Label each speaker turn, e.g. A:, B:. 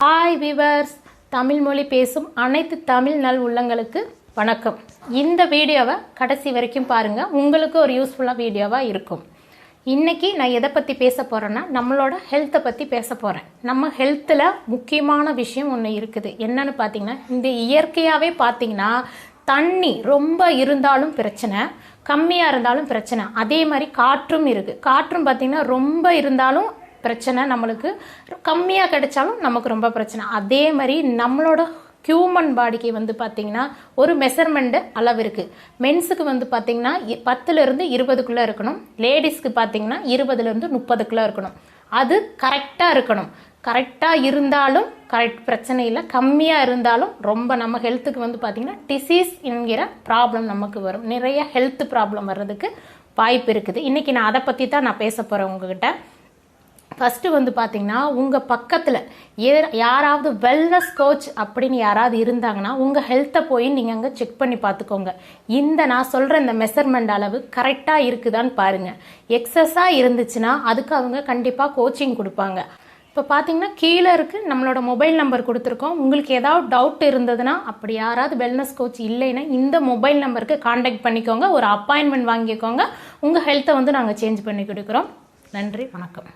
A: Hi viewers, Tamil மொழி பேசும் அனைத்து தமிழ் நல் உள்ளங்களுக்கு வணக்கம். இந்த வீடியோவை கடைசி வரைக்கும் பாருங்கள், உங்களுக்கு ஒரு யூஸ்ஃபுல்லாக வீடியோவாக இருக்கும். இன்றைக்கி நான் எதை பற்றி பேச போகிறேன்னா, நம்மளோட ஹெல்த்தை பற்றி பேச போகிறேன். நம்ம ஹெல்த்தில் முக்கியமான விஷயம் ஒன்று இருக்குது. என்னன்னு பார்த்தீங்கன்னா, இந்த இயற்கையாகவே பார்த்தீங்கன்னா தண்ணி ரொம்ப இருந்தாலும் பிரச்சனை, கம்மியாக இருந்தாலும் பிரச்சனை. அதே மாதிரி காற்றும் இருக்குது. காற்றும் பார்த்திங்கன்னா ரொம்ப இருந்தாலும் பிரச்சனை, நம்மளுக்கு கம்மியாக கிடைச்சாலும் நமக்கு ரொம்ப பிரச்சனை. அதே மாதிரி நம்மளோட ஹியூமன் பாடிக்கு வந்து பார்த்திங்கன்னா ஒரு மெஷர்மெண்ட்டு அளவு இருக்குது. மென்ஸுக்கு வந்து பார்த்திங்கன்னா 10லேருந்து 20க்குள்ளே இருக்கணும். லேடிஸ்க்கு பார்த்திங்கன்னா 20லேருந்து 30க்குள்ளே இருக்கணும். அது கரெக்டாக இருக்கணும். கரெக்டாக இருந்தாலும் கரெக்ட் பிரச்சனை இல்லை, கம்மியாக இருந்தாலும் ரொம்ப நம்ம ஹெல்த்துக்கு வந்து பார்த்திங்கன்னா டிசீஸ் என்கிற ப்ராப்ளம் நமக்கு வரும். நிறைய ஹெல்த் ப்ராப்ளம் வர்றதுக்கு வாய்ப்பு இருக்குது. இன்றைக்கி நான் அதை பற்றி தான் நான் பேச போகிறேன் உங்ககிட்ட. ஃபஸ்ட்டு வந்து பார்த்திங்கன்னா, உங்கள் பக்கத்தில் யாராவது வெல்னஸ் கோச் அப்படின்னு யாராவது இருந்தாங்கன்னா உங்கள் ஹெல்த்தை போய் நீங்கள் அங்கே செக் பண்ணி பார்த்துக்கோங்க. நான் சொல்கிற இந்த மெஷர்மெண்ட் அளவு கரெக்டாக இருக்குதான்னு பாருங்கள். எக்ஸஸாக இருந்துச்சுன்னா அதுக்கு அவங்க கண்டிப்பாக கோச்சிங் கொடுப்பாங்க. இப்போ பார்த்தீங்கன்னா கீழே இருக்குது, நம்மளோட மொபைல் நம்பர் கொடுத்துருக்கோம். உங்களுக்கு ஏதாவது டவுட் இருந்ததுன்னா, அப்படி யாராவது வெல்னஸ் கோச் இல்லைன்னா இந்த மொபைல் நம்பருக்கு காண்டாக்ட் பண்ணிக்கோங்க. ஒரு அப்பாயின்மெண்ட் வாங்கிக்கோங்க. உங்கள் ஹெல்த்தை வந்து நாங்கள் சேஞ்ச் பண்ணி கொடுக்குறோம். நன்றி, வணக்கம்.